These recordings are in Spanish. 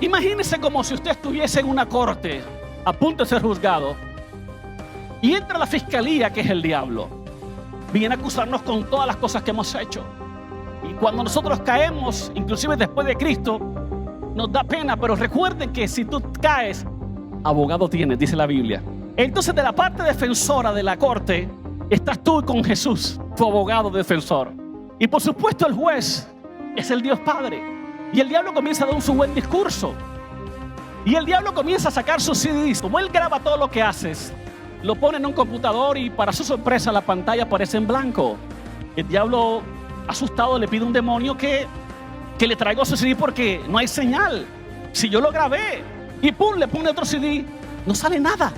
Imagínese como si usted estuviese en una corte a punto de ser juzgado y entra la fiscalía, que es el diablo. Viene a acusarnos con todas las cosas que hemos hecho. Y cuando nosotros caemos, inclusive después de Cristo, nos da pena, pero recuerden que si tú caes, abogado tienes, dice la Biblia. Entonces, de la parte defensora de la corte, estás tú con Jesús, tu abogado defensor. Y por supuesto el juez es el Dios Padre. Y el diablo comienza a dar su buen discurso. Y el diablo comienza a sacar sus CDs. Como él graba todo lo que haces, lo pone en un computador y para su sorpresa la pantalla aparece en blanco. El diablo, asustado, le pide a un demonio que le traiga su CD porque no hay señal. Si yo lo grabé y pum, le pone otro CD, no sale nada.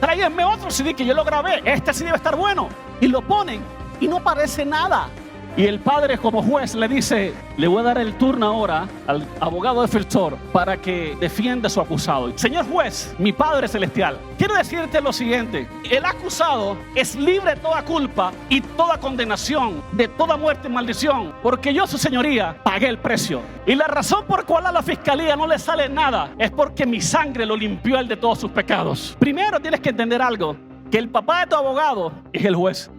Tráiganme otro CD que yo lo grabé. Este CD debe estar bueno. Y lo ponen y no aparece nada. Y el padre, como juez, le dice: le voy a dar el turno ahora al abogado defensor para que defienda a su acusado. Señor juez, mi Padre celestial, quiero decirte lo siguiente: el acusado es libre de toda culpa y toda condenación, de toda muerte y maldición, porque yo, su señoría, pagué el precio. Y la razón por cual a la fiscalía no le sale nada es porque mi sangre lo limpió él de todos sus pecados. Primero tienes que entender algo: que el papá de tu abogado es el juez.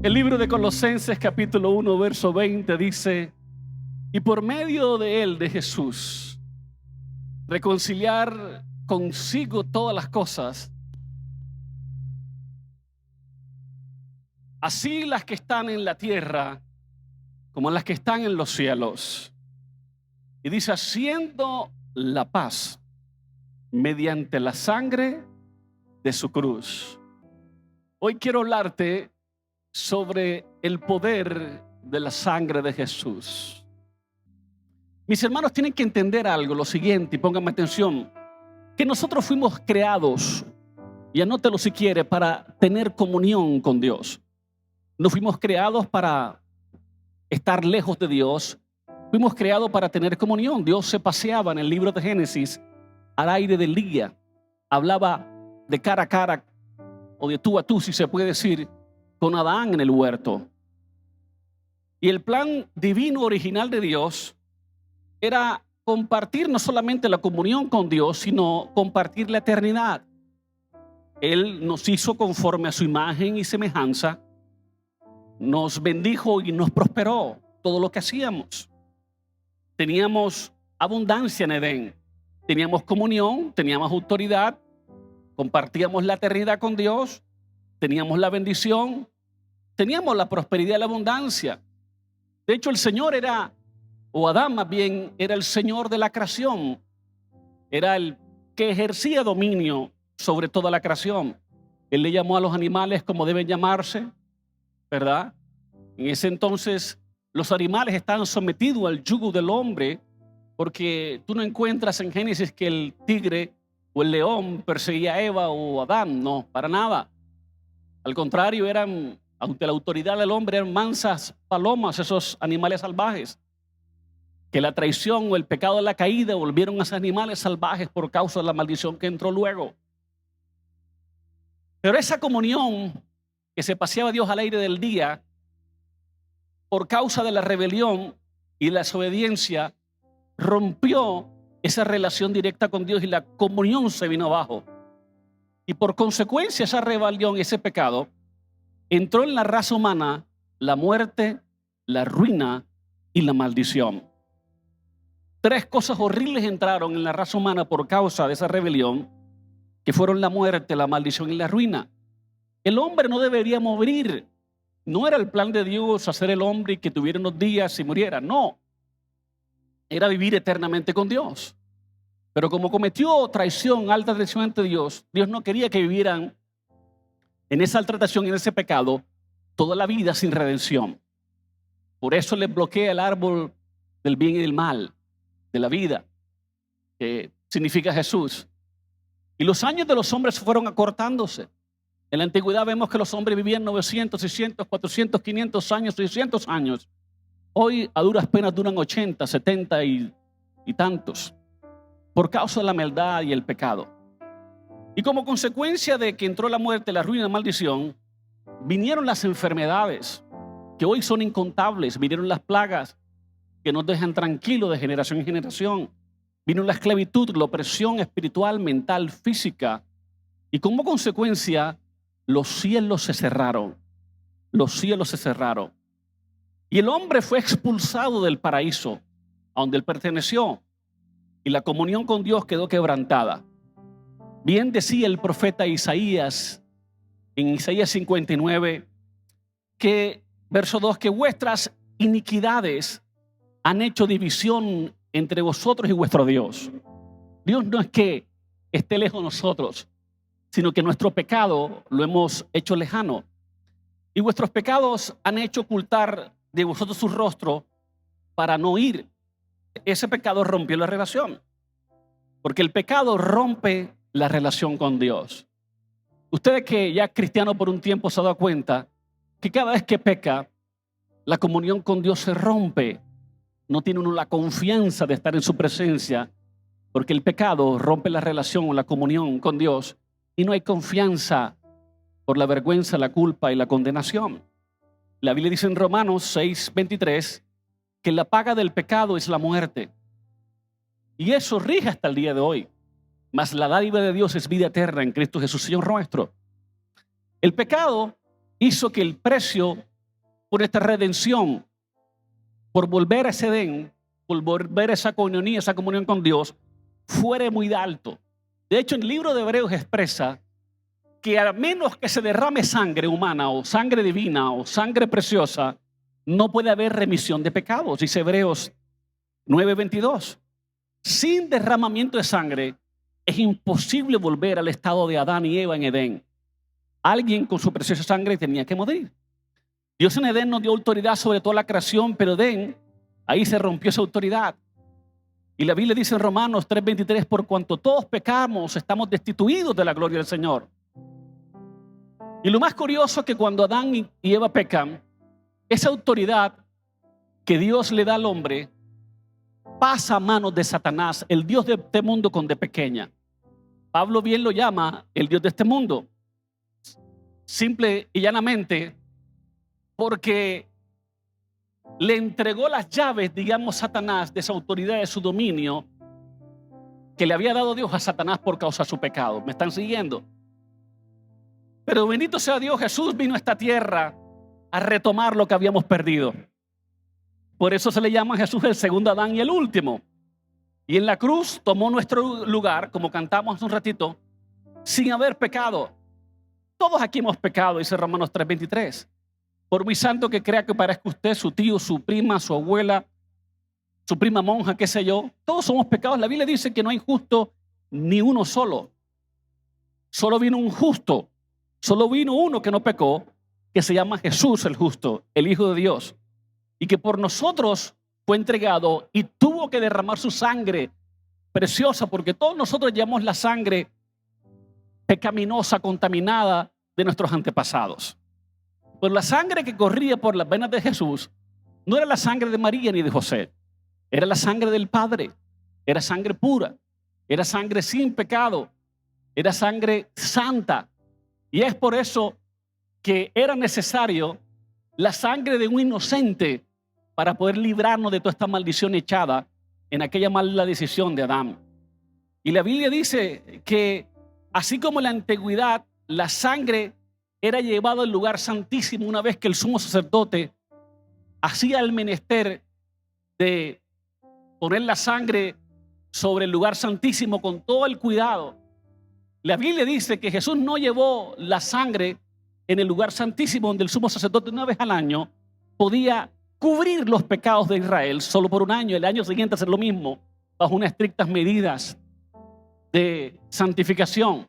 El libro de Colosenses capítulo 1 verso 20 dice: y por medio de él, de Jesús, reconciliar consigo todas las cosas, así las que están en la tierra como las que están en los cielos. Y dice: haciendo la paz mediante la sangre de su cruz. Hoy quiero hablarte sobre el poder de la sangre de Jesús. Mis hermanos, tienen que entender algo, lo siguiente, y pónganme atención: que nosotros fuimos creados, y anótelo si quiere, para tener comunión con Dios. No fuimos creados para estar lejos de Dios, fuimos creados para tener comunión. Dios se paseaba en el libro de Génesis al aire del día, hablaba de cara a cara, o de tú a tú, si se puede decir, con Adán en el huerto. Y el plan divino original de Dios era compartir no solamente la comunión con Dios, sino compartir la eternidad. Él nos hizo conforme a su imagen y semejanza, nos bendijo y nos prosperó todo lo que hacíamos. Teníamos abundancia en Edén, teníamos comunión, teníamos autoridad, compartíamos la eternidad con Dios, teníamos la bendición, teníamos la prosperidad y la abundancia. De hecho, el Señor era, o Adán más bien, era el Señor de la creación. Era el que ejercía dominio sobre toda la creación. Él le llamó a los animales como deben llamarse, ¿verdad? En ese entonces los animales estaban sometidos al yugo del hombre, porque tú no encuentras en Génesis que el tigre o el león perseguía a Eva o a Adán. No, para nada. Al contrario, eran, ante la autoridad del hombre, eran mansas palomas esos animales salvajes, que la traición o el pecado de la caída volvieron a esos animales salvajes por causa de la maldición que entró luego. Pero esa comunión que se paseaba Dios al aire del día, por causa de la rebelión y la desobediencia, rompió esa relación directa con Dios y la comunión se vino abajo. Y por consecuencia, esa rebelión, ese pecado, entró en la raza humana la muerte, la ruina y la maldición. Tres cosas horribles entraron en la raza humana por causa de esa rebelión, que fueron la muerte, la maldición y la ruina. El hombre no debería morir. No era el plan de Dios hacer el hombre y que tuviera unos días y muriera. No. Era vivir eternamente con Dios. Pero como cometió traición, alta traición ante Dios, Dios no quería que vivieran en esa alta traición, en ese pecado, toda la vida sin redención. Por eso les bloquea el árbol del bien y del mal, de la vida, que significa Jesús. Y los años de los hombres fueron acortándose. En la antigüedad vemos que los hombres vivían 900, 600, 400, 500 años, 600 años. Hoy a duras penas duran 80, 70 y tantos, por causa de la maldad y el pecado. Y como consecuencia de que entró la muerte, la ruina y la maldición, vinieron las enfermedades, que hoy son incontables. Vinieron las plagas, que nos dejan tranquilos de generación en generación. Vino la esclavitud, la opresión espiritual, mental, física. Y como consecuencia, los cielos se cerraron. Los cielos se cerraron. Y el hombre fue expulsado del paraíso, a donde él perteneció. Y la comunión con Dios quedó quebrantada. Bien decía el profeta Isaías, en Isaías 59, que, verso 2, que vuestras iniquidades han hecho división entre vosotros y vuestro Dios. Dios no es que esté lejos de nosotros, sino que nuestro pecado lo hemos hecho lejano. Y vuestros pecados han hecho ocultar de vosotros su rostro para no ir. Ese pecado rompió la relación, porque el pecado rompe la relación con Dios. Ustedes que ya cristiano por un tiempo se han dado cuenta que cada vez que peca, la comunión con Dios se rompe. No tiene uno la confianza de estar en su presencia, porque el pecado rompe la relación o la comunión con Dios y no hay confianza por la vergüenza, la culpa y la condenación. La Biblia dice en Romanos 6:23 que la paga del pecado es la muerte. Y eso rige hasta el día de hoy. Mas la dádiva de Dios es vida eterna en Cristo Jesús, Señor nuestro. El pecado hizo que el precio por esta redención, por volver a ese Edén, por volver a esa comunión, esa comunión con Dios, fuera muy alto. De hecho, el libro de Hebreos expresa que a menos que se derrame sangre humana o sangre divina o sangre preciosa, no puede haber remisión de pecados. Dice Hebreos 9:22. Sin derramamiento de sangre es imposible volver al estado de Adán y Eva en Edén. Alguien con su preciosa sangre tenía que morir. Dios en Edén nos dio autoridad sobre toda la creación, pero Edén, ahí se rompió esa autoridad. Y la Biblia dice en Romanos 3:23, por cuanto todos pecamos, estamos destituidos de la gloria del Señor. Y lo más curioso es que cuando Adán y Eva pecan, esa autoridad que Dios le da al hombre pasa a manos de Satanás, el Dios de este mundo con D pequeña. Pablo bien lo llama el Dios de este mundo. Simple y llanamente porque le entregó las llaves, digamos, Satanás, de esa autoridad, de su dominio que le había dado Dios a Satanás por causa de su pecado. ¿Me están siguiendo? Pero bendito sea Dios, Jesús vino a esta tierra a retomar lo que habíamos perdido. Por eso se le llama a Jesús el segundo Adán y el último. Y en la cruz tomó nuestro lugar, como cantamos hace un ratito, sin haber pecado. Todos aquí hemos pecado, dice Romanos 3:23. Por muy santo que crea que parezca usted, su tío, su prima, su abuela, su prima monja, qué sé yo, todos somos pecados. La Biblia dice que no hay justo ni uno solo. Solo vino un justo. Solo vino uno que no pecó, que se llama Jesús el justo, el Hijo de Dios. Y que por nosotros fue entregado y tuvo que derramar su sangre preciosa, porque todos nosotros llevamos la sangre pecaminosa, contaminada de nuestros antepasados. Pero la sangre que corría por las venas de Jesús no era la sangre de María ni de José. Era la sangre del Padre. Era sangre pura. Era sangre sin pecado. Era sangre santa. Y es por eso que era necesario la sangre de un inocente para poder librarnos de toda esta maldición echada en aquella mala decisión de Adán. Y la Biblia dice que así como en la antigüedad la sangre era llevada al lugar santísimo una vez que el sumo sacerdote hacía el menester de poner la sangre sobre el lugar santísimo con todo el cuidado. La Biblia dice que Jesús no llevó la sangre en el lugar santísimo donde el sumo sacerdote una vez al año podía cubrir los pecados de Israel solo por un año, el año siguiente hacer lo mismo bajo unas estrictas medidas de santificación.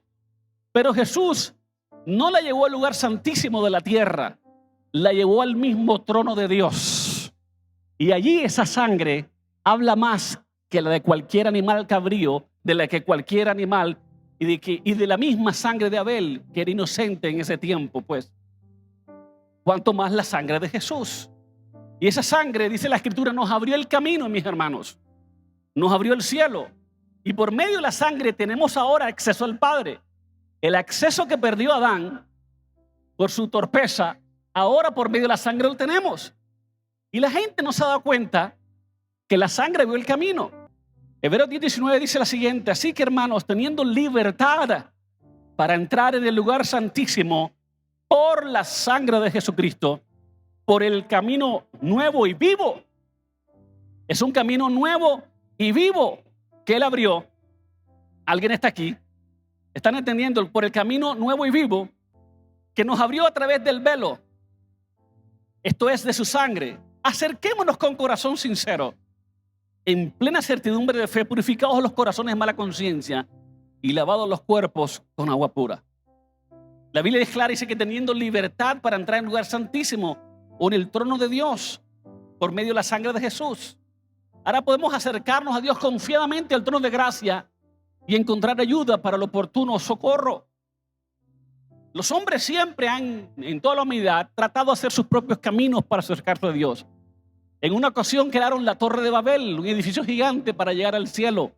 Pero Jesús no la llevó al lugar santísimo de la tierra, la llevó al mismo trono de Dios. Y allí esa sangre habla más que la de cualquier animal cabrío, de la que cualquier animal y de la misma sangre de Abel, que era inocente en ese tiempo, pues. Cuanto más la sangre de Jesús. Y esa sangre, dice la Escritura, nos abrió el camino, mis hermanos. Nos abrió el cielo. Y por medio de la sangre tenemos ahora acceso al Padre. El acceso que perdió Adán por su torpeza, ahora por medio de la sangre lo tenemos. Y la gente no se ha dado cuenta que la sangre abrió el camino. Hebreos 10:19 dice la siguiente: así que, hermanos, teniendo libertad para entrar en el lugar santísimo por la sangre de Jesucristo, por el camino nuevo y vivo. Es un camino nuevo y vivo que Él abrió. ¿Alguien está aquí? ¿Están entendiendo? Por el camino nuevo y vivo que nos abrió a través del velo. Esto es de su sangre. Acerquémonos con corazón sincero, en plena certidumbre de fe, purificados los corazones de mala conciencia y lavados los cuerpos con agua pura. La Biblia es clara, dice que teniendo libertad para entrar en el lugar santísimo o en el trono de Dios por medio de la sangre de Jesús. Ahora podemos acercarnos a Dios confiadamente al trono de gracia y encontrar ayuda para el oportuno socorro. Los hombres siempre han, en toda la humanidad, tratado de hacer sus propios caminos para acercarse a Dios. En una ocasión crearon la Torre de Babel, un edificio gigante para llegar al cielo.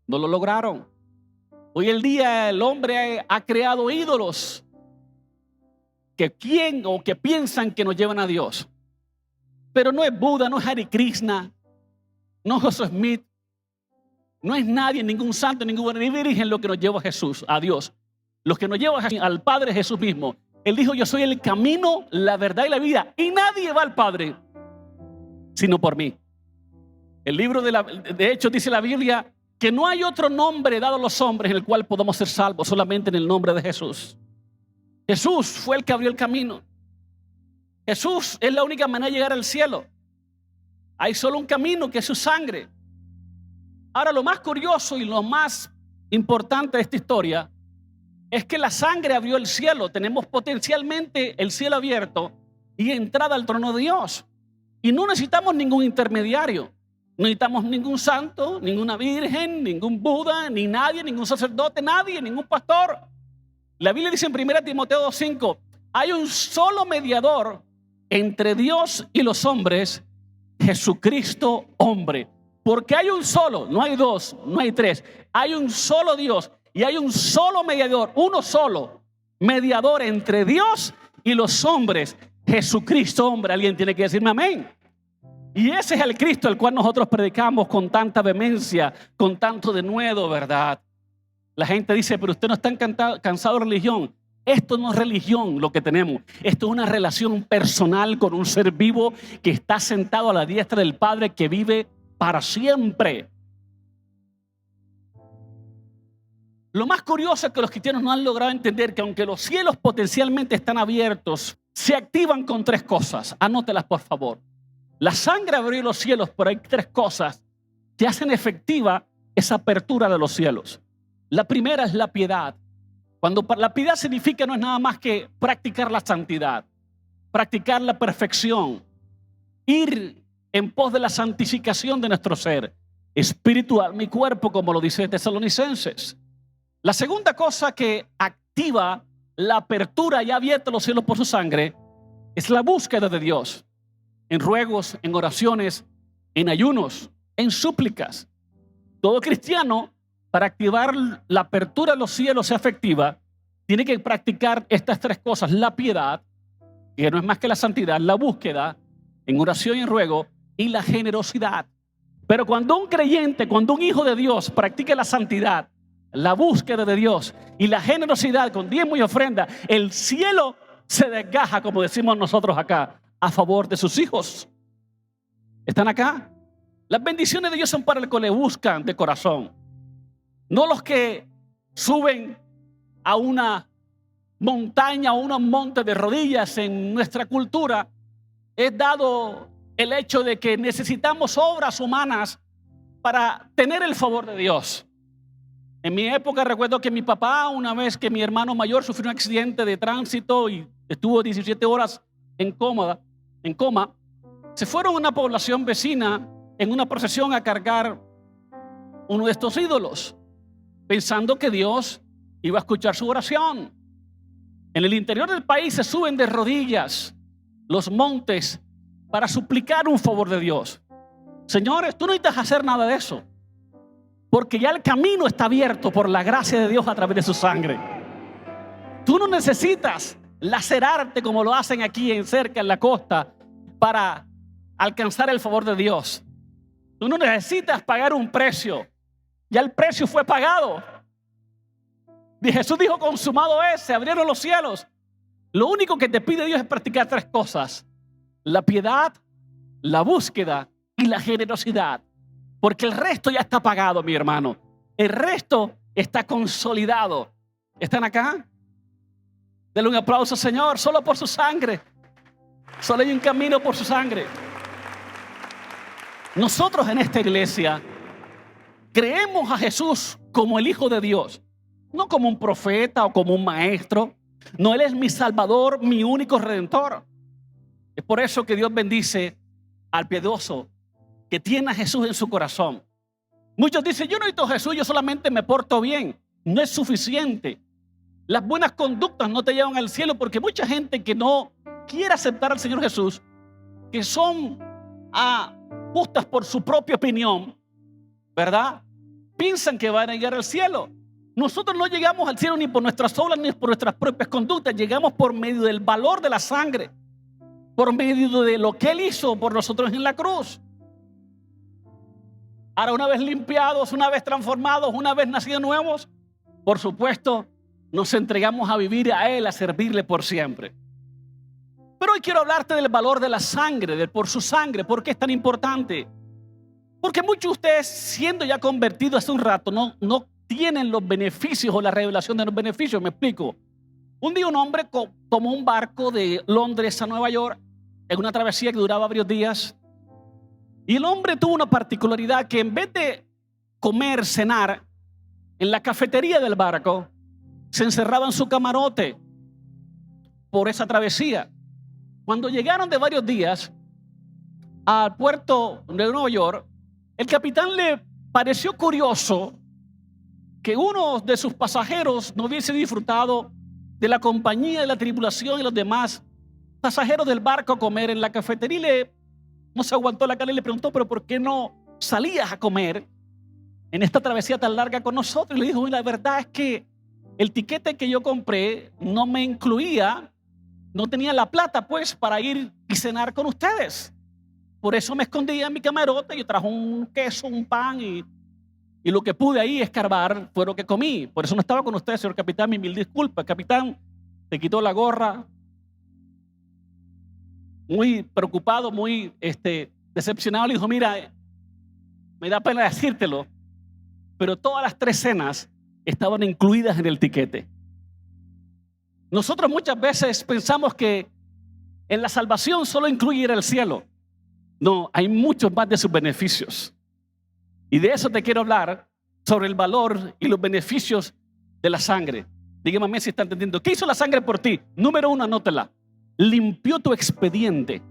No lo lograron. Hoy en día el hombre ha creado ídolos que piensan que nos llevan a Dios. Pero no es Buda, no es Hare Krishna, no es José Smith, no es nadie, ningún santo, ningún virgen lo que nos lleva a Jesús, a Dios. Los que nos llevan al Padre, Jesús mismo. Él dijo: yo soy el camino, la verdad y la vida, y nadie va al Padre sino por mí. El libro de Hechos dice la Biblia que no hay otro nombre dado a los hombres en el cual podamos ser salvos, solamente en el nombre de Jesús. Jesús fue el que abrió el camino. Jesús es la única manera de llegar al cielo. Hay solo un camino, que es su sangre. Ahora, lo más curioso y lo más importante de esta historia es que la sangre abrió el cielo. Tenemos potencialmente el cielo abierto y entrada al trono de Dios. Y no necesitamos ningún intermediario. No necesitamos ningún santo, ninguna virgen, ningún Buda, ni nadie, ningún sacerdote, nadie, ningún pastor. La Biblia dice en 1 Timoteo 2:5: hay un solo mediador entre Dios y los hombres, Jesucristo hombre. Porque hay un solo, no hay dos, no hay tres. Hay un solo Dios y hay un solo mediador, uno solo mediador entre Dios y los hombres, Jesucristo hombre. Alguien tiene que decirme amén. Y ese es el Cristo al cual nosotros predicamos con tanta vehemencia, con tanto denuedo, ¿verdad? La gente dice: pero usted no está cansado de religión. Esto no es religión lo que tenemos. Esto es una relación personal con un ser vivo que está sentado a la diestra del Padre, que vive para siempre. Lo más curioso es que los cristianos no han logrado entender que aunque los cielos potencialmente están abiertos, se activan con tres cosas. Anótelas, por favor. La sangre abrió los cielos, pero hay tres cosas que hacen efectiva esa apertura de los cielos. La primera es la piedad. Cuando la piedad significa, no es nada más que practicar la santidad, practicar la perfección, ir en pos de la santificación de nuestro ser, espíritu, alma y cuerpo, como lo dice Tesalonicenses. La segunda cosa que activa la apertura y abierta los cielos por su sangre es la búsqueda de Dios, en ruegos, en oraciones, en ayunos, en súplicas. Todo cristiano, para activar la apertura de los cielos sea efectiva, tiene que practicar estas tres cosas: la piedad, que no es más que la santidad, la búsqueda, en oración y en ruego, y la generosidad. Pero cuando un creyente, cuando un hijo de Dios practica la santidad, la búsqueda de Dios y la generosidad con diezmo y ofrenda, el cielo se desgaja, como decimos nosotros acá, a favor de sus hijos. ¿Están acá? Las bendiciones de Dios son para los que le buscan de corazón, no los que suben a una montaña o unos montes de rodillas. En nuestra cultura es dado el hecho de que necesitamos obras humanas para tener el favor de Dios. En mi época recuerdo que mi papá, una vez que mi hermano mayor sufrió un accidente de tránsito y estuvo 17 horas en coma, se fueron a una población vecina en una procesión a cargar uno de estos ídolos, pensando que Dios iba a escuchar su oración. En el interior del país se suben de rodillas los montes para suplicar un favor de Dios. Señores, tú no necesitas hacer nada de eso, porque ya el camino está abierto por la gracia de Dios a través de su sangre. Tú no necesitas lacerarte como lo hacen aquí cerca en la costa para alcanzar el favor de Dios. Tú no necesitas pagar un precio. Ya el precio fue pagado. Y Jesús dijo, consumado es, se abrieron los cielos. Lo único que te pide Dios es practicar 3 cosas: la piedad, la búsqueda y la generosidad. Porque el resto ya está pagado, mi hermano. El resto está consolidado. ¿Están acá? Denle un aplauso, Señor, solo por su sangre. Solo hay un camino por su sangre. Nosotros en esta iglesia creemos a Jesús como el Hijo de Dios, no como un profeta o como un maestro. No, Él es mi Salvador, mi único Redentor. Es por eso que Dios bendice al piadoso que tiene a Jesús en su corazón. Muchos dicen, yo no necesito a Jesús, yo solamente me porto bien. No es suficiente. Las buenas conductas no te llevan al cielo, porque mucha gente que no quiere aceptar al Señor Jesús, que son justas por su propia opinión, ¿verdad? Piensan que van a llegar al cielo. Nosotros no llegamos al cielo ni por nuestras obras ni por nuestras propias conductas. Llegamos por medio del valor de la sangre, por medio de lo que Él hizo por nosotros en la cruz. Ahora, una vez limpiados, una vez transformados, una vez nacidos nuevos, por supuesto, nos entregamos a vivir a Él, a servirle por siempre. Pero hoy quiero hablarte del valor de la sangre, por su sangre. ¿Por qué es tan importante? Porque muchos de ustedes, siendo ya convertidos hace un rato, no tienen los beneficios o la revelación de los beneficios. Me explico. Un día un hombre tomó un barco de Londres a Nueva York en una travesía que duraba varios días. Y el hombre tuvo una particularidad, que en vez de comer, cenar en la cafetería del barco, se encerraba en su camarote por esa travesía. Cuando llegaron de varios días al puerto de Nueva York, el capitán le pareció curioso que uno de sus pasajeros no hubiese disfrutado de la compañía de la tripulación y los demás pasajeros del barco a comer en la cafetería. Y no se aguantó la cara y le preguntó, pero ¿por qué no salías a comer en esta travesía tan larga con nosotros? Y le dijo, la verdad es que el tiquete que yo compré no me incluía, no tenía la plata pues para ir y cenar con ustedes. Por eso me escondí en mi camarote. Yo traje un queso, un pan y lo que pude ahí escarbar fue lo que comí. Por eso no estaba con ustedes, señor capitán. Mil disculpas. Capitán se quitó la gorra, muy preocupado, muy decepcionado. Le dijo, mira, me da pena decírtelo, pero todas las 3 cenas estaban incluidas en el tiquete. Nosotros muchas veces pensamos que en la salvación solo incluye ir al cielo. No, hay muchos más de sus beneficios. Y de eso te quiero hablar, sobre el valor y los beneficios de la sangre. Dígame a mí si está entendiendo. ¿Qué hizo la sangre por ti? Número 1, anótela. Limpió tu expediente.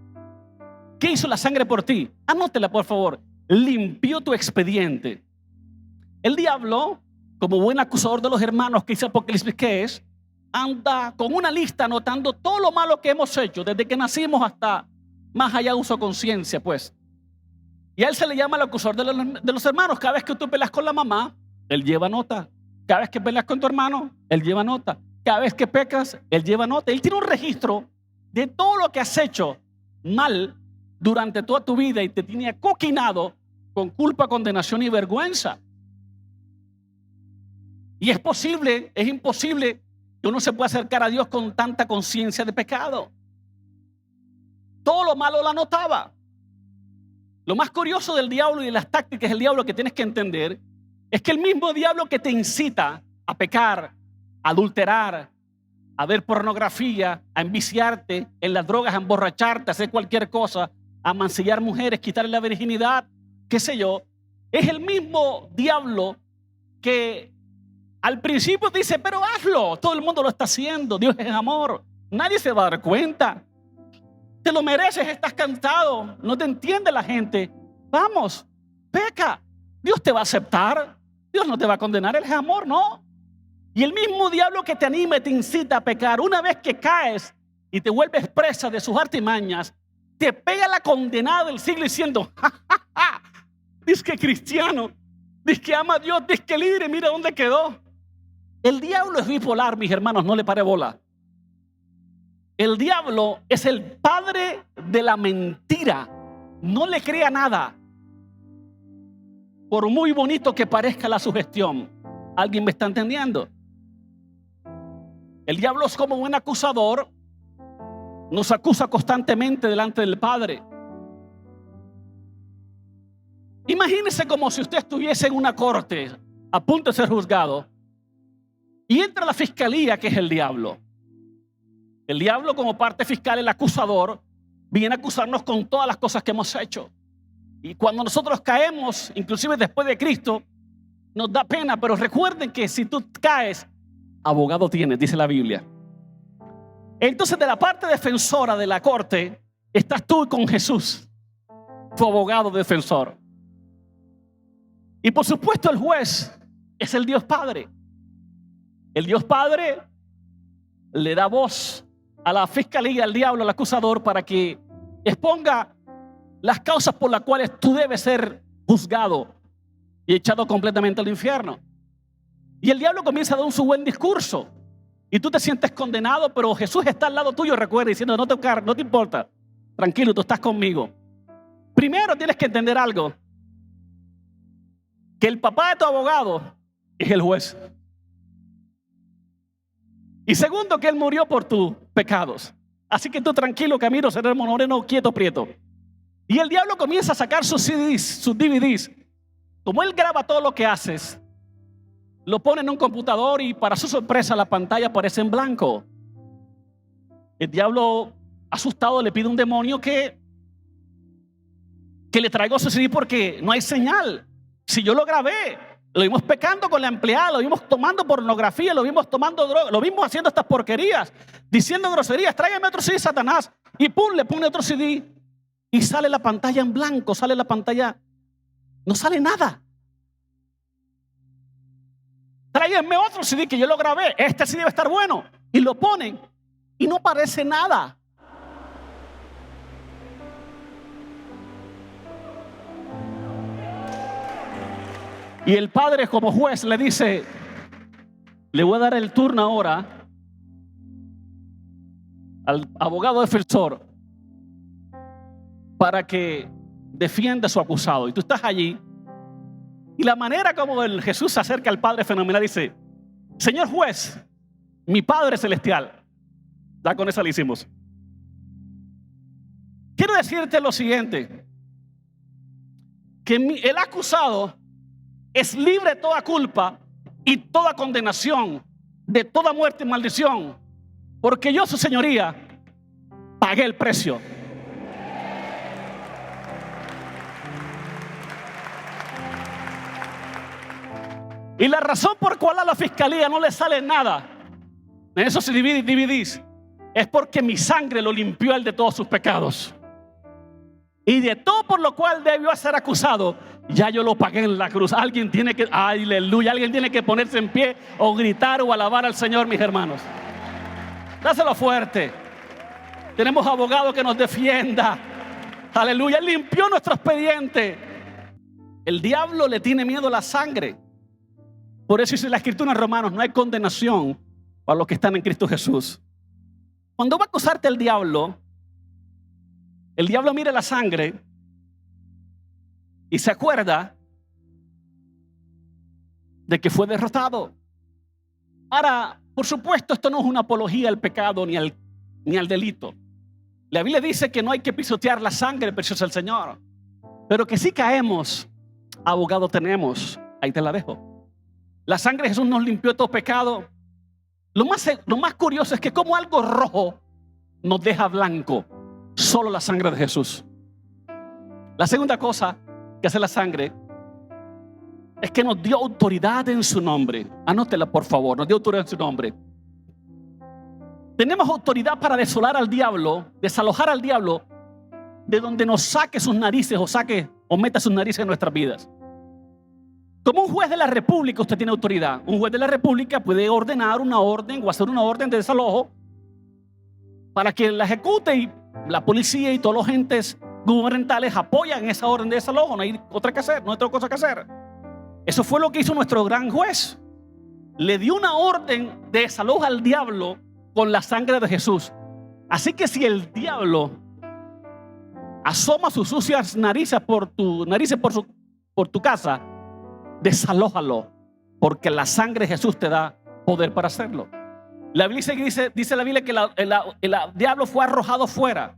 ¿Qué hizo la sangre por ti? Anótela, por favor. Limpió tu expediente. El diablo, como buen acusador de los hermanos que dice Apocalipsis que es, anda con una lista anotando todo lo malo que hemos hecho desde que nacimos hasta más allá de uso de conciencia, pues. Y a él se le llama el acusador de los hermanos. Cada vez que tú peleas con la mamá, él lleva nota. Cada vez que peleas con tu hermano, él lleva nota. Cada vez que pecas, él lleva nota. Él tiene un registro de todo lo que has hecho mal durante toda tu vida y te tiene acoquinado con culpa, condenación y vergüenza. Y es imposible que uno se pueda acercar a Dios con tanta conciencia de pecado. Todo lo malo lo anotaba. Lo más curioso del diablo y de las tácticas del diablo que tienes que entender es que el mismo diablo que te incita a pecar, a adulterar, a ver pornografía, a enviciarte en las drogas, a emborracharte, a hacer cualquier cosa, a mancillar mujeres, quitarle la virginidad, qué sé yo, es el mismo diablo que al principio dice, pero hazlo, todo el mundo lo está haciendo, Dios es amor, nadie se va a dar cuenta, te lo mereces, estás cansado, no te entiende la gente, vamos, peca, Dios te va a aceptar, Dios no te va a condenar, Él es amor, ¿no? Y el mismo diablo que te anima y te incita a pecar, una vez que caes y te vuelves presa de sus artimañas, te pega la condenada del siglo diciendo, ja, ja, ja, dice que cristiano, dice que ama a Dios, dice que libre, mira dónde quedó. El diablo es bipolar, mis hermanos, no le pare bola. El diablo es el padre de la mentira. No le crea nada. por muy bonito que parezca la sugestión. ¿Alguien me está entendiendo? El diablo es como un acusador. Nos acusa constantemente delante del Padre. Imagínese como si usted estuviese en una corte a punto de ser juzgado y entra la fiscalía, que es el diablo. El diablo, como parte fiscal, el acusador, viene a acusarnos con todas las cosas que hemos hecho. Y cuando nosotros caemos, inclusive después de Cristo, nos da pena, pero recuerden que si tú caes, abogado tienes, dice la Biblia. Entonces, de la parte defensora de la corte, estás tú con Jesús, tu abogado defensor. Y por supuesto el juez es el Dios Padre. El Dios Padre le da voz a la fiscalía, al diablo, al acusador, para que exponga las causas por las cuales tú debes ser juzgado y echado completamente al infierno. Y el diablo comienza a dar su buen discurso y tú te sientes condenado, pero Jesús está al lado tuyo, recuerda, diciendo: no te importa, tranquilo, tú estás conmigo. Primero tienes que entender algo, que el papá de tu abogado es el juez. Y segundo, que él murió por tus pecados. Así que tú tranquilo, Camilo, sereno, moreno, quieto, prieto. Y el diablo comienza a sacar sus CDs, sus DVDs. Como él graba todo lo que haces, lo pone en un computador y para su sorpresa la pantalla aparece en blanco. El diablo, asustado, le pide a un demonio que le traiga su CD porque no hay señal. Si yo lo grabé, lo vimos pecando con la empleada, lo vimos tomando pornografía, lo vimos tomando droga, lo vimos haciendo estas porquerías, diciendo groserías. Tráigame otro CD, Satanás. Y pum, le pone otro CD y sale la pantalla en blanco, sale la pantalla, no sale nada. Tráiganme otro CD que yo lo grabé, este sí debe estar bueno. Y lo ponen y no aparece nada. Y el padre, como juez, le dice: le voy a dar el turno ahora al abogado defensor para que defienda a su acusado. Y tú estás allí. Y la manera como el Jesús se acerca al Padre fenomenal, dice: Señor juez, mi Padre celestial. Ya con eso le hicimos. Quiero decirte lo siguiente, que el acusado es libre de toda culpa y toda condenación, de toda muerte y maldición, porque yo, su señoría, pagué el precio. Y la razón por cual a la fiscalía no le sale nada en esos DVDs es porque mi sangre lo limpió él de todos sus pecados. Y de todo por lo cual debió ser acusado, ya yo lo pagué en la cruz. Alguien tiene que, aleluya, alguien tiene que ponerse en pie o gritar o alabar al Señor, mis hermanos. Dáselo fuerte. Tenemos abogado que nos defienda. Aleluya, él limpió nuestro expediente. El diablo le tiene miedo a la sangre. Por eso dice la Escritura en Romanos: no hay condenación para los que están en Cristo Jesús. Cuando va a acusarte el diablo mira la sangre y se acuerda de que fue derrotado. Ahora, por supuesto, esto no es una apología al pecado ni al delito. La Biblia dice que no hay que pisotear la sangre preciosa del Señor, pero que si caemos, abogado tenemos. Ahí te la dejo. La sangre de Jesús nos limpió de todo pecado. Lo más curioso es que como algo rojo nos deja blanco, solo la sangre de Jesús. La segunda cosa que hace la sangre es que nos dio autoridad en su nombre. Anótela, por favor. Nos dio autoridad en su nombre. Tenemos autoridad para desolar al diablo, desalojar al diablo de donde nos saque sus narices o meta sus narices en nuestras vidas. Como un juez de la república, usted tiene autoridad. Un juez de la república puede ordenar una orden o hacer una orden de desalojo para que la ejecute, y la policía y todos los agentes gubernamentales apoyan esa orden de desalojo. No hay otra que hacer, no hay otra cosa que hacer. Eso fue lo que hizo nuestro gran juez. Le dio una orden de desalojo al diablo con la sangre de Jesús. Así que si el diablo asoma sus sucias narices por tu casa, desalójalo, porque la sangre de Jesús te da poder para hacerlo. La Biblia dice la Biblia que el diablo fue arrojado fuera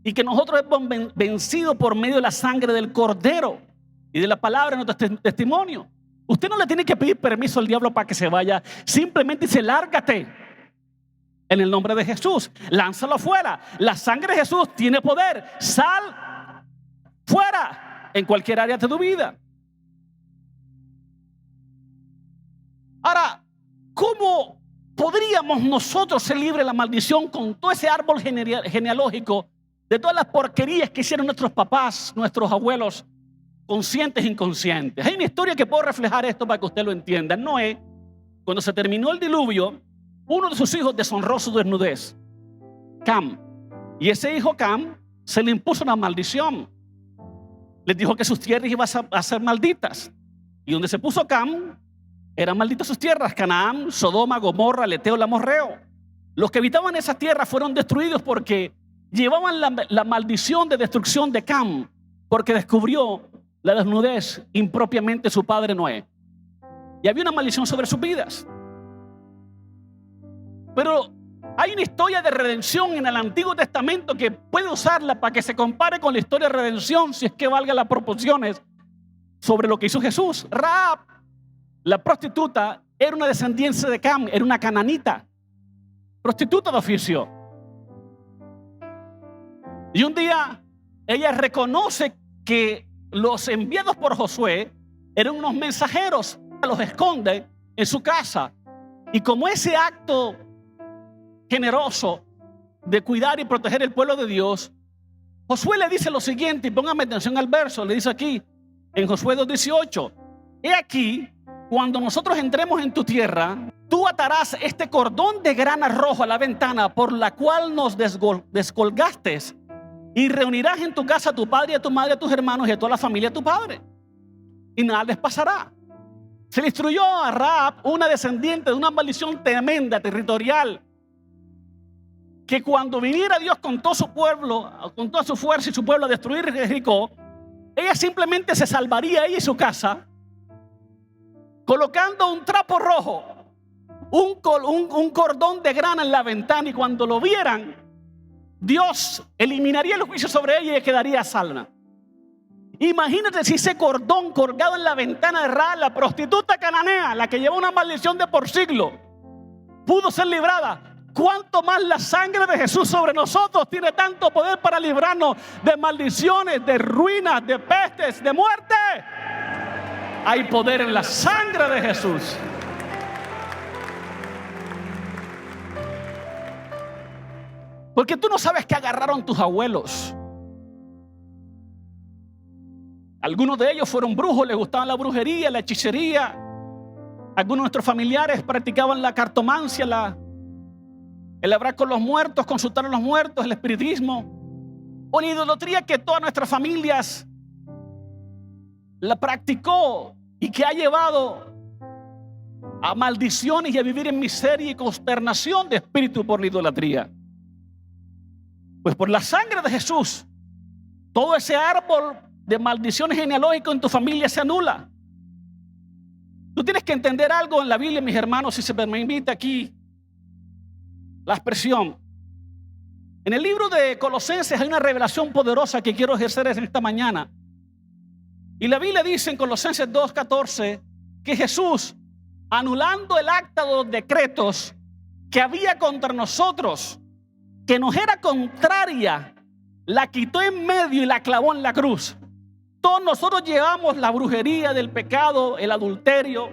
y que nosotros hemos vencido por medio de la sangre del Cordero y de la palabra de nuestro testimonio. Usted no le tiene que pedir permiso al diablo para que se vaya. Simplemente dice: lárgate en el nombre de Jesús, lánzalo fuera. La sangre de Jesús tiene poder. Sal fuera en cualquier área de tu vida. Ahora, ¿cómo podríamos nosotros ser libres de la maldición con todo ese árbol genealógico de todas las porquerías que hicieron nuestros papás, nuestros abuelos, conscientes e inconscientes? Hay una historia que puedo reflejar esto para que usted lo entienda. Noé, cuando se terminó el diluvio, uno de sus hijos deshonró su desnudez, Cam, y ese hijo Cam se le impuso una maldición. Les dijo que sus tierras iban a ser malditas, y donde se puso Cam eran malditas sus tierras: Canaán, Sodoma, Gomorra, el Eteo, el Amorreo. Los que habitaban esas tierras fueron destruidos porque llevaban la maldición de destrucción de Cam, porque descubrió la desnudez impropiamente su padre Noé, y había una maldición sobre sus vidas. Pero hay una historia de redención en el Antiguo Testamento que puede usarla para que se compare con la historia de redención, si es que valga las proporciones, sobre lo que hizo Jesús. Rahab, la prostituta, era una descendiente de Cam, era una cananita, prostituta de oficio. Y un día ella reconoce que los enviados por Josué eran unos mensajeros, los esconde en su casa. Y como ese acto generoso de cuidar y proteger el pueblo de Dios, Josué le dice lo siguiente, y póngame atención al verso, le dice aquí en Josué 2:18: he aquí, cuando nosotros entremos en tu tierra, tú atarás este cordón de grana rojo a la ventana por la cual nos descolgaste, y reunirás en tu casa a tu padre y a tu madre, a tus hermanos y a toda la familia de tu padre, y nada les pasará. Se le instruyó a Rahab, una descendiente de una maldición tremenda, territorial, que cuando viniera Dios con todo su pueblo, con toda su fuerza y su pueblo a destruir Jericó, ella simplemente se salvaría, ella y su casa, colocando un trapo rojo, un cordón de grana en la ventana, y cuando lo vieran, Dios eliminaría el juicio sobre ella y quedaría salva. Imagínate si ese cordón colgado en la ventana de Rahab, la prostituta cananea, la que lleva una maldición de por siglo, pudo ser librada. ¿Cuánto más la sangre de Jesús sobre nosotros tiene tanto poder para librarnos de maldiciones, de ruinas, de pestes, de muerte? Hay poder en la sangre de Jesús. Porque tú no sabes qué agarraron tus abuelos. Algunos de ellos fueron brujos, les gustaba la brujería, la hechicería. Algunos de nuestros familiares practicaban la cartomancia, el hablar con los muertos, consultar a los muertos, el espiritismo, o la idolatría que todas nuestras familias la practicó y que ha llevado a maldiciones y a vivir en miseria y consternación de espíritu por la idolatría. Pues por la sangre de Jesús, todo ese árbol de maldiciones genealógicas en tu familia se anula. Tú tienes que entender algo en la Biblia, mis hermanos, si se me permite aquí la expresión. En el libro de Colosenses hay una revelación poderosa que quiero ejercer en esta mañana. Y la Biblia dice en Colosenses 2:14 que Jesús, anulando el acta de los decretos que había contra nosotros, que nos era contraria, la quitó en medio y la clavó en la cruz. Todos nosotros llevamos la brujería del pecado, el adulterio,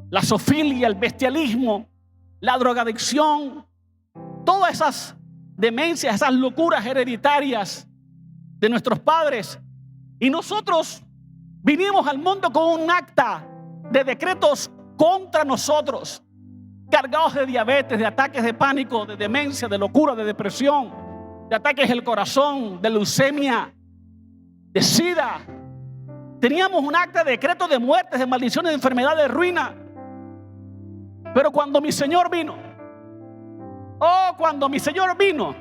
la zoofilia, el bestialismo, la drogadicción, todas esas demencias, esas locuras hereditarias de nuestros padres. Y nosotros vinimos al mundo con un acta de decretos contra nosotros, cargados de diabetes, de ataques de pánico, de demencia, de locura, de depresión, de ataques del corazón, de leucemia, de sida. Teníamos un acta de decretos de muertes, de maldiciones, de enfermedades, de ruina. Pero cuando mi Señor vino, cuando mi Señor vino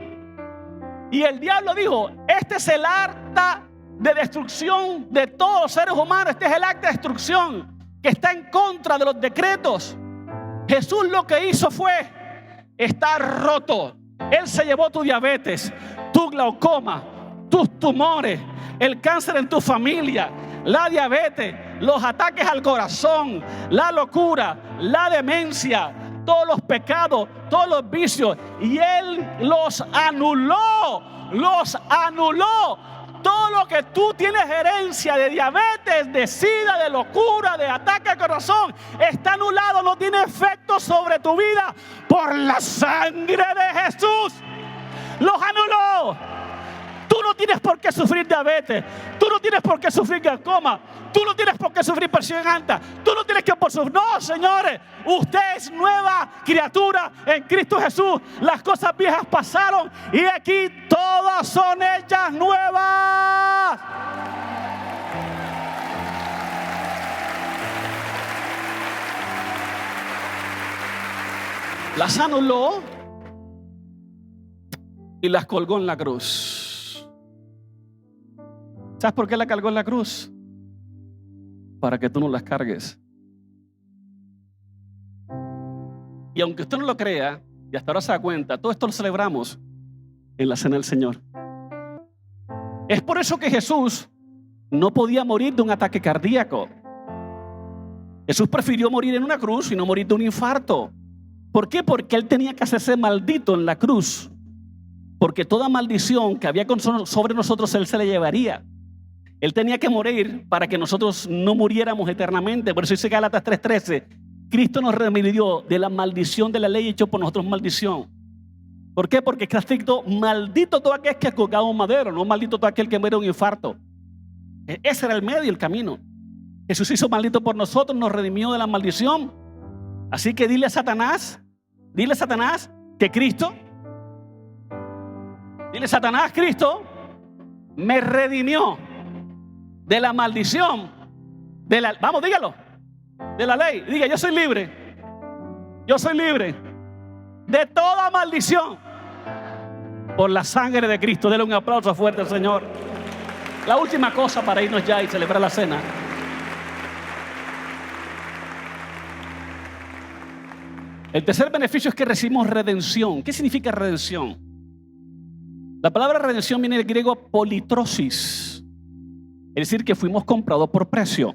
y el diablo dijo: este es el acta de destrucción de todos los seres humanos. Este es el acta de destrucción que está en contra de los decretos. Jesús lo que hizo fue estar roto. Él se llevó tu diabetes, tu glaucoma, tus tumores, el cáncer en tu familia, la diabetes, los ataques al corazón, la locura, la demencia, todos los pecados, todos los vicios. Y Él los anuló, los anuló. Todo lo que tú tienes herencia de diabetes, de sida, de locura, de ataque al corazón, está anulado, no tiene efecto sobre tu vida por la sangre de Jesús. Los anuló. Tú no tienes por qué sufrir diabetes, tú no tienes por qué sufrir glaucoma, tú no tienes por qué sufrir presión alta, tú no tienes que por sufrir. No, señores, usted es nueva criatura en Cristo Jesús. Las cosas viejas pasaron y aquí todas son hechas nuevas. Las anuló y las colgó en la cruz. ¿Sabes por qué la cargó en la cruz? Para que tú no las cargues. Y aunque usted no lo crea, y hasta ahora se da cuenta, todo esto lo celebramos en la cena del Señor. Es por eso que Jesús no podía morir de un ataque cardíaco. Jesús prefirió morir en una cruz y no morir de un infarto. ¿Por qué? Porque Él tenía que hacerse maldito en la cruz. Porque toda maldición que había sobre nosotros Él se le llevaría. Él tenía que morir para que nosotros no muriéramos eternamente. Por eso dice Gálatas 3:13, Cristo nos redimió de la maldición de la ley, hecho por nosotros maldición. ¿Por qué? Porque está escrito: maldito todo aquel que ha colgado un madero, no maldito todo aquel que muere de un infarto. Ese era el medio, el camino. Jesús hizo maldito por nosotros, nos redimió de la maldición. Así que dile a Satanás que Cristo, dile a Satanás, Cristo me redimió de la maldición, vamos, dígalo, de la ley. Diga: yo soy libre de toda maldición por la sangre de Cristo. Dele un aplauso fuerte al Señor. La última cosa para irnos ya y celebrar la cena. El tercer beneficio es que recibimos redención. ¿Qué significa redención? La palabra redención viene del griego politrosis. Es decir, que fuimos comprados por precio.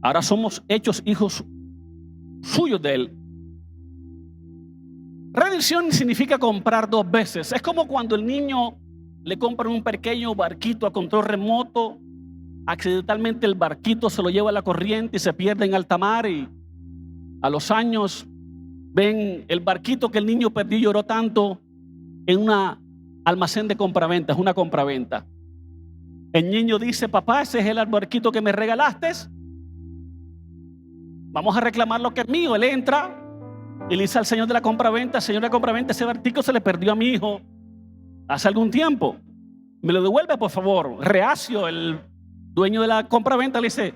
Ahora somos hechos hijos suyos de Él. Redención significa comprar dos veces. Es como cuando el niño le compran un pequeño barquito a control remoto. Accidentalmente el barquito se lo lleva a la corriente y se pierde en alta mar. Y a los años ven el barquito que el niño perdió y lloró tanto en un almacén de compraventa. Es una compraventa. El niño dice: papá, ese es el barquito que me regalaste. Vamos a reclamar lo que es mío. Él entra y le dice al señor de la compraventa: señor de la compraventa, ese barquito se le perdió a mi hijo hace algún tiempo. ¿Me lo devuelve, por favor? Reacio, el dueño de la compraventa le dice: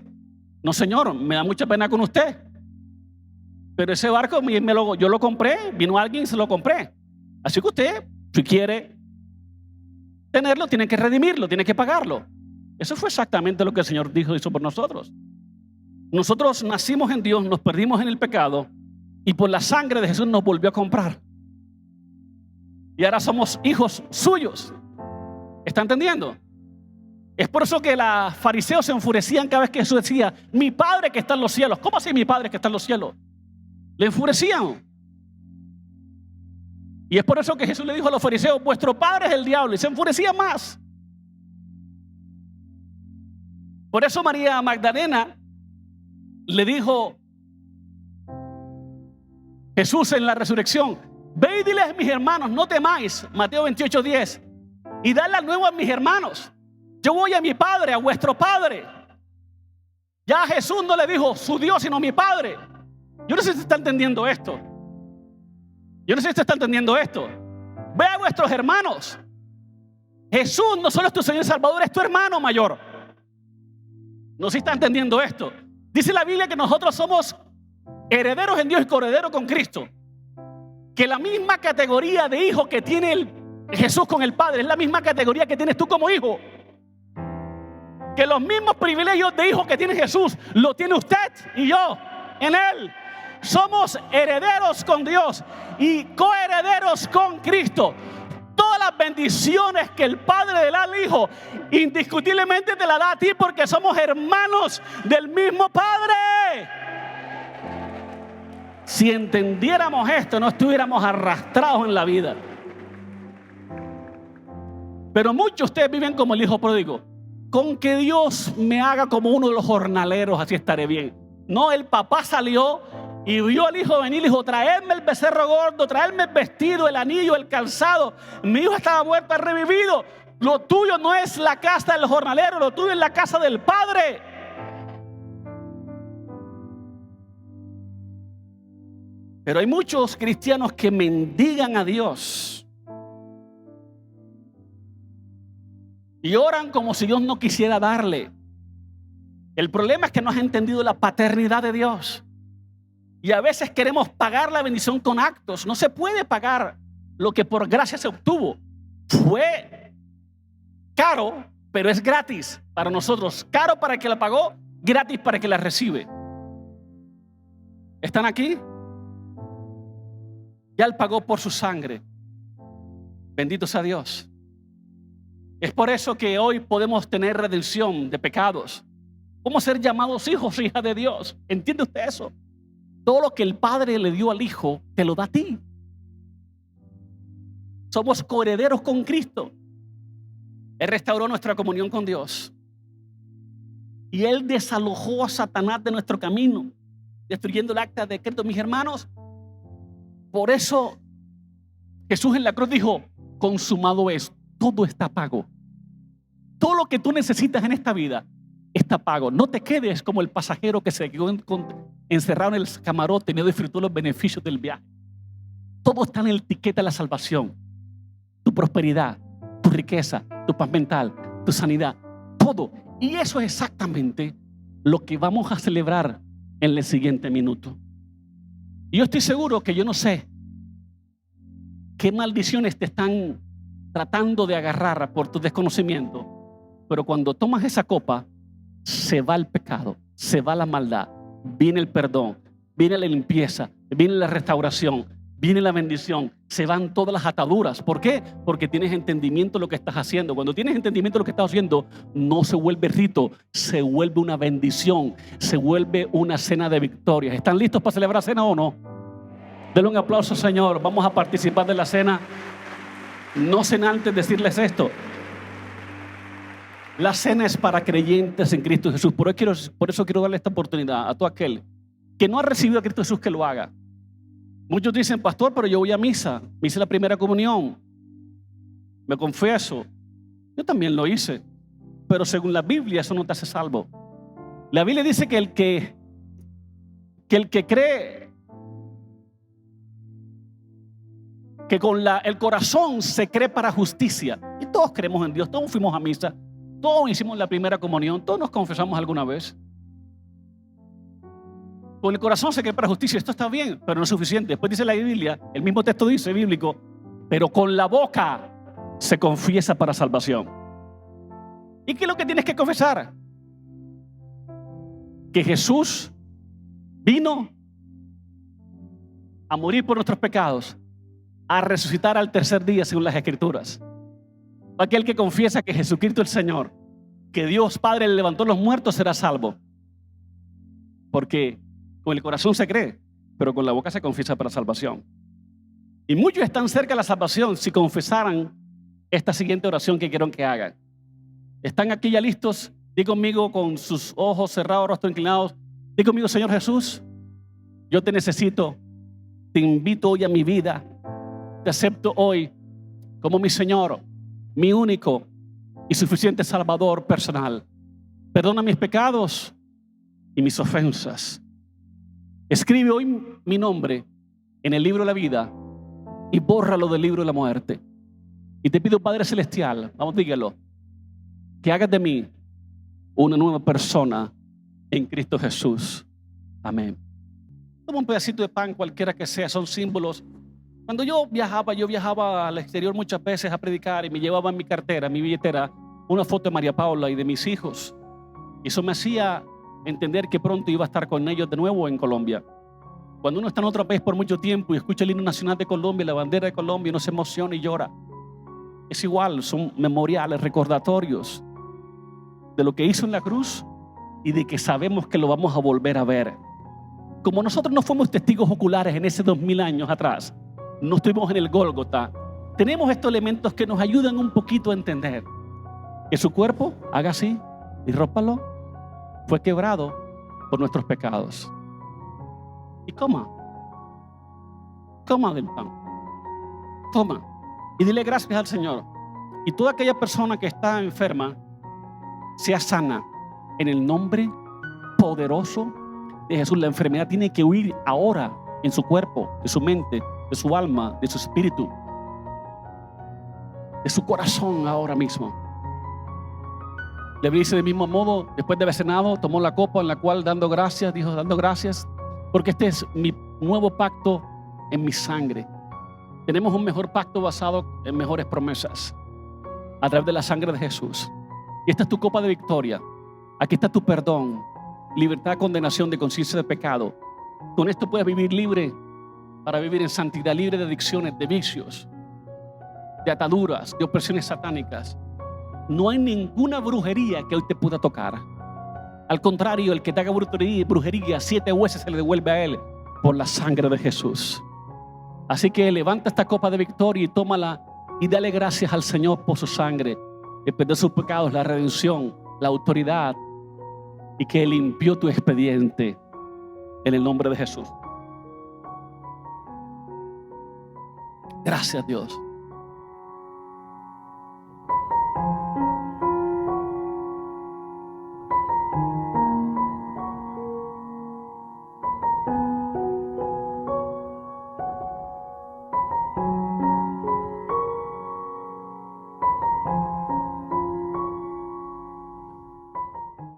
no, señor, me da mucha pena con usted, pero ese barco yo lo compré, vino alguien y se lo compré. Así que usted, si quiere tenerlo, tiene que redimirlo, tiene que pagarlo. Eso fue exactamente lo que el Señor hizo por nosotros. Nosotros nacimos en Dios, nos perdimos en el pecado y por la sangre de Jesús nos volvió a comprar. Y ahora somos hijos suyos. ¿Está entendiendo? Es por eso que los fariseos se enfurecían cada vez que Jesús decía: mi Padre que está en los cielos. ¿Cómo así mi Padre que está en los cielos? Le enfurecían. Y es por eso que Jesús le dijo a los fariseos: vuestro padre es el diablo. Y se enfurecía más. Por eso María Magdalena le dijo Jesús en la resurrección: ve y diles a mis hermanos, no temáis. Mateo 28:10. Y dale la nueva a mis hermanos: yo voy a mi Padre, a vuestro Padre. Ya Jesús no le dijo su Dios, sino mi Padre. Yo no sé si está entendiendo esto. Yo no sé si usted está entendiendo esto. Ve a vuestros hermanos. Jesús no solo es tu Señor y Salvador, es tu hermano mayor. No sé si está entendiendo esto. Dice la Biblia que nosotros somos herederos en Dios y coherederos con Cristo. Que la misma categoría de hijo que tiene Jesús con el Padre es la misma categoría que tienes tú como hijo. que los mismos privilegios de hijo que tiene Jesús, lo tiene usted y yo en Él. Somos herederos con Dios y coherederos con Cristo. Todas las bendiciones que el Padre le da al Hijo, indiscutiblemente te la da a ti, porque somos hermanos del mismo Padre. Si entendiéramos esto, no estuviéramos arrastrados en la vida. Pero muchos de ustedes viven como el hijo pródigo. Con que Dios me haga como uno de los jornaleros, así estaré bien. No, el papá salió y vio al hijo venir y dijo: traedme el becerro gordo, traedme el vestido, el anillo, el calzado. Mi hijo estaba muerto, ha revivido. Lo tuyo no es la casa del jornalero, lo tuyo es la casa del Padre. Pero hay muchos cristianos que mendigan a Dios y oran como si Dios no quisiera darle. El problema es que no has entendido la paternidad de Dios. Y a veces queremos pagar la bendición con actos. No se puede pagar lo que por gracia se obtuvo. Fue caro, pero es gratis para nosotros. Caro para el que la pagó, gratis para el que la recibe. ¿Están aquí? Ya Él pagó por su sangre. Bendito sea Dios. Es por eso que hoy podemos tener redención de pecados. Podemos ser llamados hijos e hijas de Dios. ¿Entiende usted eso? Todo lo que el Padre le dio al Hijo, te lo da a ti. Somos coherederos con Cristo. Él restauró nuestra comunión con Dios. Y Él desalojó a Satanás de nuestro camino, destruyendo el acta de decreto. Mis hermanos, por eso Jesús en la cruz dijo: consumado es, todo está pago. Todo lo que tú necesitas en esta vida está pago. No te quedes como el pasajero que se quedó encerrado en el camarote y no disfrutó los beneficios del viaje. Todo está en el tiquete de la salvación. Tu prosperidad, tu riqueza, tu paz mental, tu sanidad, todo. Y eso es exactamente lo que vamos a celebrar en el siguiente minuto. Y yo estoy seguro que yo no sé qué maldiciones te están tratando de agarrar por tu desconocimiento, pero cuando tomas esa copa, se va el pecado, se va la maldad, viene el perdón, viene la limpieza, viene la restauración, viene la bendición, se van todas las ataduras. ¿Por qué? Porque tienes entendimiento de lo que estás haciendo. Cuando tienes entendimiento de lo que estás haciendo, no se vuelve rito, se vuelve una bendición, se vuelve una cena de victorias. ¿Están listos para celebrar cena o no? Denle un aplauso, Señor. Vamos a participar de la cena. No sin antes decirles esto: la cena es para creyentes en Cristo Jesús. Por eso quiero darle esta oportunidad a todo aquel que no ha recibido a Cristo Jesús, que lo haga. Muchos dicen: pastor, pero yo voy a misa, me hice la primera comunión, me confieso. Yo también lo hice, pero según la Biblia eso no te hace salvo. La Biblia dice que el que cree que con el corazón se cree para justicia, y todos creemos en Dios, todos fuimos a misa, todos hicimos la primera comunión, todos nos confesamos alguna vez. Con el corazón se cree para justicia, esto está bien, pero no es suficiente. Después dice la Biblia, el mismo texto dice bíblico, pero con la boca se confiesa para salvación. ¿Y qué es lo que tienes que confesar? Que Jesús vino a morir por nuestros pecados, a resucitar al tercer día según las Escrituras. Aquel que confiesa que Jesucristo es el Señor, que Dios Padre le levantó los muertos, será salvo. Porque con el corazón se cree, pero con la boca se confiesa para salvación. Y muchos están cerca de la salvación si confesaran esta siguiente oración que quiero que hagan. ¿Están aquí ya listos? Di conmigo, con sus ojos cerrados, rostros inclinados. Di conmigo: Señor Jesús, yo te necesito. Te invito hoy a mi vida. Te acepto hoy como mi Señor, mi único y suficiente Salvador personal. Perdona mis pecados y mis ofensas. Escribe hoy mi nombre en el libro de la vida y bórralo del libro de la muerte. Y te pido, Padre Celestial, vamos, dígalo, que hagas de mí una nueva persona en Cristo Jesús. Amén. Toma un pedacito de pan, cualquiera que sea, son símbolos. Cuando yo viajaba al exterior muchas veces a predicar y me llevaba en mi cartera, en mi billetera, una foto de María Paula y de mis hijos. Eso me hacía entender que pronto iba a estar con ellos de nuevo en Colombia. Cuando uno está en otro país por mucho tiempo y escucha el himno nacional de Colombia, la bandera de Colombia, uno se emociona y llora. Es igual, son memoriales, recordatorios de lo que hizo en la cruz y de que sabemos que lo vamos a volver a ver. Como nosotros no fuimos testigos oculares en ese 2000 años atrás, no estuvimos en el Gólgota, tenemos estos elementos que nos ayudan un poquito a entender que su cuerpo, haga así y rópalo, fue quebrado por nuestros pecados. Y coma del pan, toma y dile gracias al Señor. Y toda aquella persona que está enferma sea sana en el nombre poderoso de Jesús. La enfermedad tiene que huir ahora en su cuerpo, de su mente, de su alma, de su espíritu, de su corazón ahora mismo. Le dice del mismo modo, después de haber cenado, tomó la copa en la cual dando gracias, dijo: dando gracias, porque este es mi nuevo pacto en mi sangre. Tenemos un mejor pacto basado en mejores promesas a través de la sangre de Jesús. Y esta es tu copa de victoria. Aquí está tu perdón, libertad, condenación de conciencia de pecado. Con esto puedes vivir libre para vivir en santidad, libre de adicciones, de vicios, de ataduras, de opresiones satánicas. No hay ninguna brujería que hoy te pueda tocar. Al contrario, el que te haga brujería 7 veces se le devuelve a él por la sangre de Jesús. Así que levanta esta copa de victoria y tómala y dale gracias al Señor por su sangre, el perdón de sus pecados, la redención, la autoridad, y que limpió tu expediente en el nombre de Jesús. Gracias, Dios.